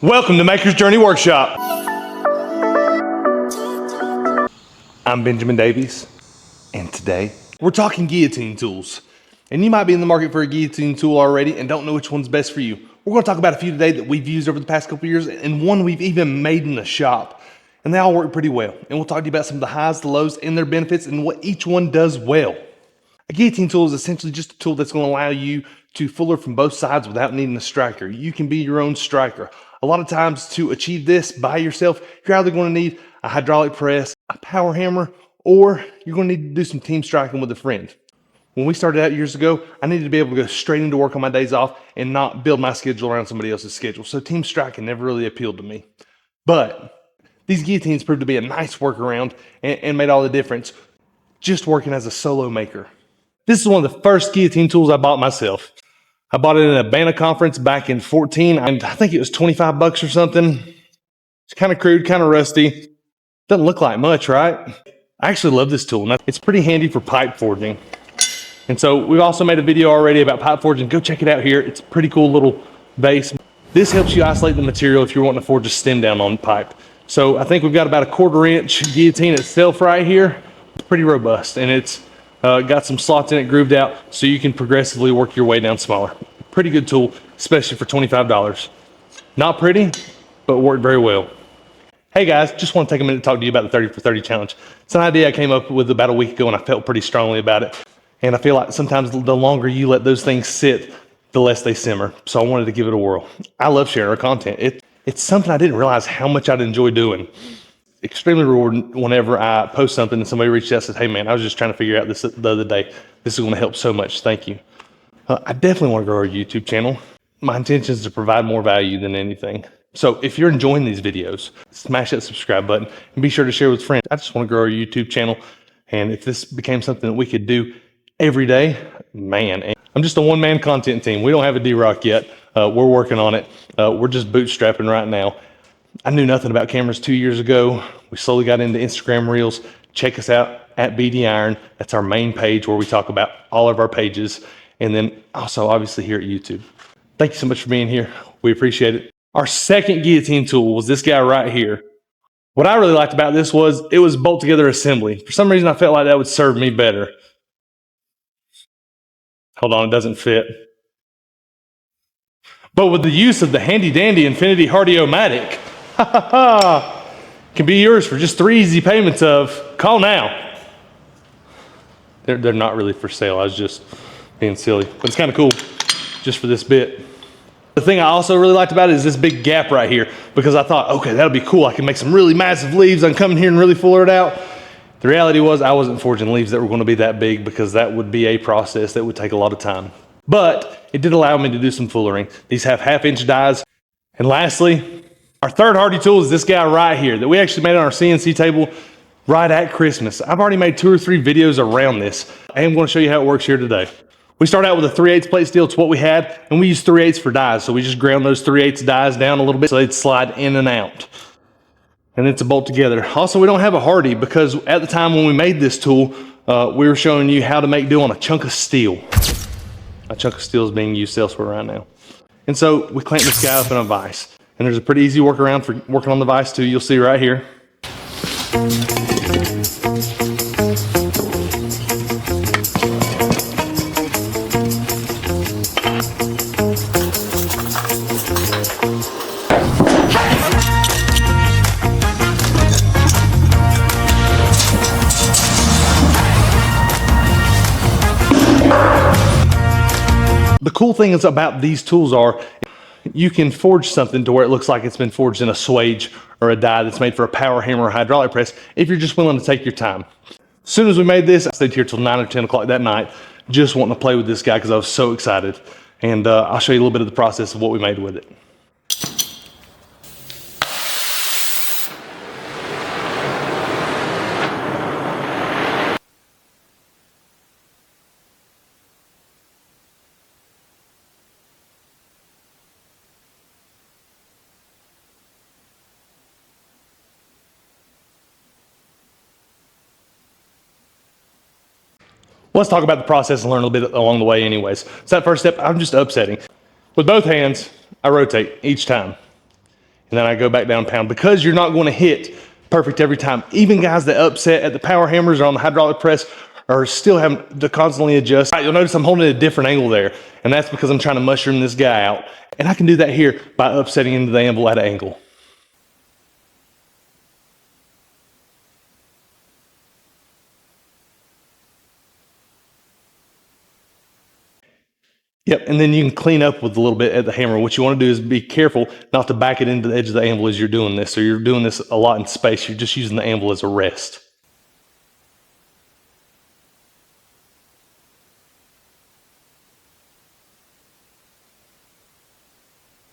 Welcome to Maker's Journey Workshop. I'm Benjamin Davies, and today we're talking guillotine tools. And you might be in the market for a guillotine tool already and don't know which one's best for you. We're going to talk about a few today that we've used over the past couple of years and one we've even made in the shop. And they all work pretty well. And we'll talk to you about some of the highs, the lows, and their benefits and what each one does well. A guillotine tool is essentially just a tool that's going to allow you to fuller from both sides without needing a striker. You can be your own striker. A lot of times to achieve this by yourself, you're either going to need a hydraulic press, a power hammer, or you're going to need to do some team striking with a friend. When we started out years ago, I needed to be able to go straight into work on my days off and not build my schedule around somebody else's schedule. So team striking never really appealed to me. But these guillotines proved to be a nice workaround and made all the difference just working as a solo maker. This is one of the first guillotine tools I bought myself. I bought it in a Banner conference back in 14, and I think it was 25 bucks or something. It's kind of crude, kind of rusty. Doesn't look like much, right? I actually love this tool. It's pretty handy for pipe forging. And so we've also made a video already about pipe forging. Go check it out here. It's a pretty cool little vase. This helps you isolate the material if you're wanting to forge a stem down on pipe. So I think we've got about a 1/4 inch guillotine itself right here. It's pretty robust, and it's got some slots in it grooved out so you can progressively work your way down smaller. Pretty good tool, especially for $25. Not pretty, but worked very well. Hey guys, just want to take a minute to talk to you about the 30 for 30 challenge. It's an idea I came up with about a week ago and I felt pretty strongly about it. And I feel like sometimes the longer you let those things sit, the less they simmer. So I wanted to give it a whirl. I love sharing our content. It's something I didn't realize how much I'd enjoy doing. Extremely rewarding whenever I post something and somebody reaches out and says, hey man, I was just trying to figure out this the other day. This is going to help so much. Thank you. I definitely want to grow our YouTube channel. My intention is to provide more value than anything. So if you're enjoying these videos, smash that subscribe button and be sure to share with friends. I just want to grow our YouTube channel. And if this became something that we could do every day, man, I'm just a one-man content team. We don't have a D-Rock yet. We're working on it. We're just bootstrapping right now. I knew nothing about cameras 2 years ago. We slowly got into Instagram Reels. Check us out at BD Iron. That's our main page where we talk about all of our pages. And then also obviously here at YouTube. Thank you so much for being here. We appreciate it. Our second guillotine tool was this guy right here. What I really liked about this was it was bolt together assembly. For some reason I felt like that would serve me better. Hold on, it doesn't fit. But with the use of the handy dandy Infinity Hardy-O-Matic, can be yours for just 3 easy payments of call now. They're not really for sale. I was just being silly, but it's kind of cool just for this bit. The thing I also really liked about it is this big gap right here, because I thought, okay, that'll be cool. I can make some really massive leaves. I can come in here and really fuller it out. The reality was I wasn't forging leaves that were going to be that big because that would be a process that would take a lot of time. But it did allow me to do some fullering. These have 1/2 inch dies. And lastly, our third hardy tool is this guy right here that we actually made on our CNC table right at Christmas. I've already made 2 or 3 videos around this. I am going to show you how it works here today. We start out with a 3/8 plate steel. It's what we had, and we use 3/8 for dies. So we just ground those 3/8 dies down a little bit so they'd slide in and out. And it's a bolt together. Also, we don't have a hardy because at the time when we made this tool, we were showing you how to make do on a chunk of steel. A chunk of steel is being used elsewhere right now. And so we clamp this guy up in a vise. And there's a pretty easy workaround for working on the vise too. You'll see right here. The cool thing is about these tools are you can forge something to where it looks like it's been forged in a swage or a die that's made for a power hammer or hydraulic press if you're just willing to take your time. As soon as we made this, I stayed here till 9 or 10 o'clock that night just wanting to play with this guy because I was so excited. And I'll show you a little bit of the process of what we made with it. Let's talk about the process and learn a little bit along the way anyways. So that first step, I'm just upsetting. With both hands, I rotate each time. and then I go back down pound, because you're not going to hit perfect every time. Even guys that upset at the power hammers or on the hydraulic press are still having to constantly adjust. You'll notice I'm holding at a different angle there, and that's because I'm trying to mushroom this guy out. And I can do that here by upsetting into the anvil at an angle. Yep, and then you can clean up with a little bit at the hammer. What you want to do is be careful not to back it into the edge of the anvil as you're doing this. So you're doing this a lot in space. You're just using the anvil as a rest.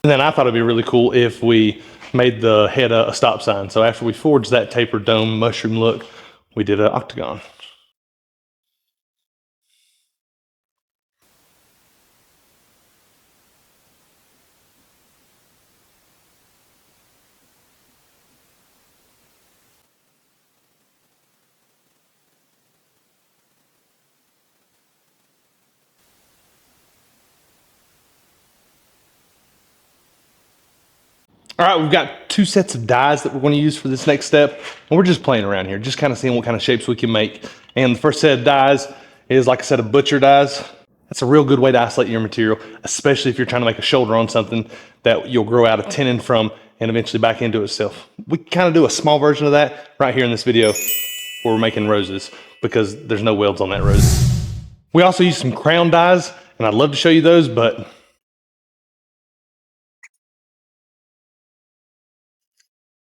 And then I thought it'd be really cool if we made the head a stop sign. So after we forged that tapered dome mushroom look, we did an octagon. All right, we've got 2 sets of dies that we're going to use for this next step. And we're just playing around here, just kind of seeing what kind of shapes we can make. And the first set of dies is, like I said, a butcher dies. That's a real good way to isolate your material, especially if you're trying to make a shoulder on something that you'll grow out a tenon from and eventually back into itself. We kind of do a small version of that right here in this video where we're making roses, because there's no welds on that rose. We also use some crown dies, and I'd love to show you those, but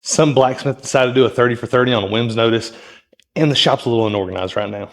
some blacksmith decided to do a 30 for 30 on a whim's notice, and the shop's a little unorganized right now.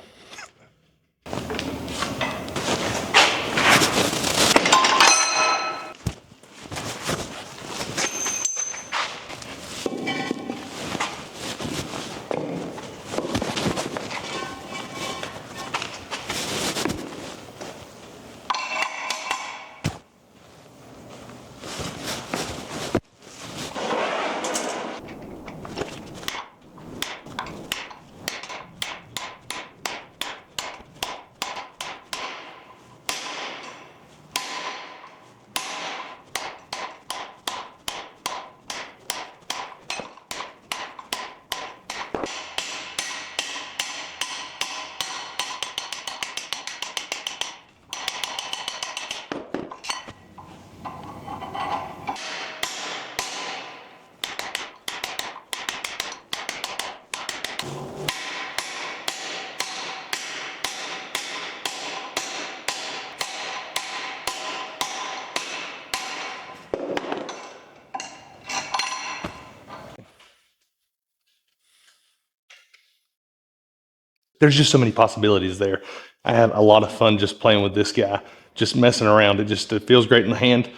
There's just so many possibilities there. I had a lot of fun just playing with this guy, just messing around. It feels great in the hand.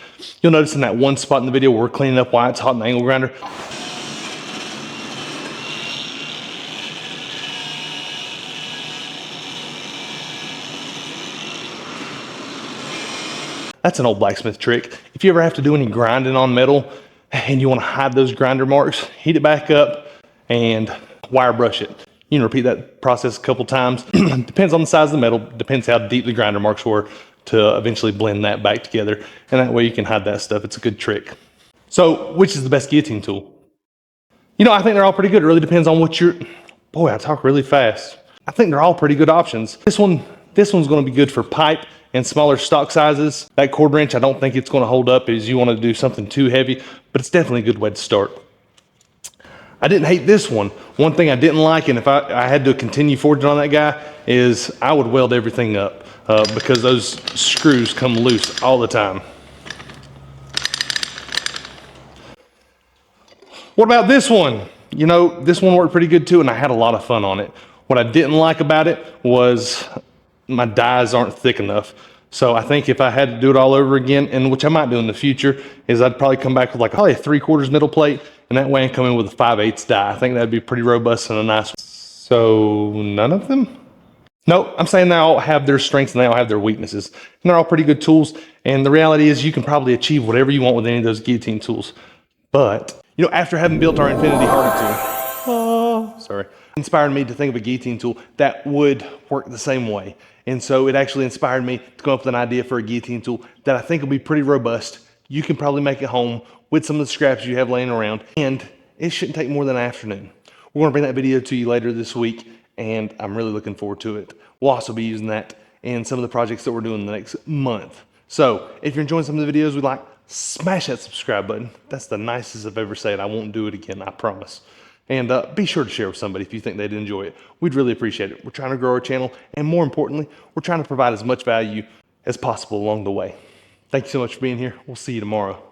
You'll notice in that one spot in the video where we're cleaning up why it's hot in the angle grinder, that's an old blacksmith trick. If you ever have to do any grinding on metal and you want to hide those grinder marks, heat it back up and wire brush it. You can repeat that process a couple times. Depends on the size of the metal, depends how deep the grinder marks were to eventually blend that back together. And that way you can hide that stuff. It's a good trick. So which is the best guillotine tool? You know, I think they're all pretty good. It really depends on what you're, boy, I talk really fast. I think they're all pretty good options. This one's gonna be good for pipe and smaller stock sizes. That cord wrench, I don't think it's gonna hold up as you wanna do something too heavy, but it's definitely a good way to start. I didn't hate this one. One thing I didn't like, and if I had to continue forging on that guy, is I would weld everything up because those screws come loose all the time. What about this one? You know, this one worked pretty good too, and I had a lot of fun on it. What I didn't like about it was my dies aren't thick enough. So I think if I had to do it all over again, and which I might do in the future, is I'd probably come back with like probably a 3/4 middle plate, and that way I come in with a 5/8 die. I think that'd be pretty robust and a nice one. So none of them? No, I'm saying they all have their strengths and they all have their weaknesses. And they're all pretty good tools. And the reality is you can probably achieve whatever you want with any of those guillotine tools. But, you know, after having built our Infinity Hardy tool, inspired me to think of a guillotine tool that would work the same way. And so it actually inspired me to come up with an idea for a guillotine tool that I think will be pretty robust. You can probably make it home with some of the scraps you have laying around, and it shouldn't take more than an afternoon. We're gonna bring that video to you later this week, and I'm really looking forward to it. We'll also be using that in some of the projects that we're doing the next month. So if you're enjoying some of the videos we like, smash that subscribe button. That's the nicest I've ever said. I won't do it again, I promise. And be sure to share with somebody if you think they'd enjoy it. We'd really appreciate it. We're trying to grow our channel, and more importantly, we're trying to provide as much value as possible along the way. Thank you so much for being here. We'll see you tomorrow.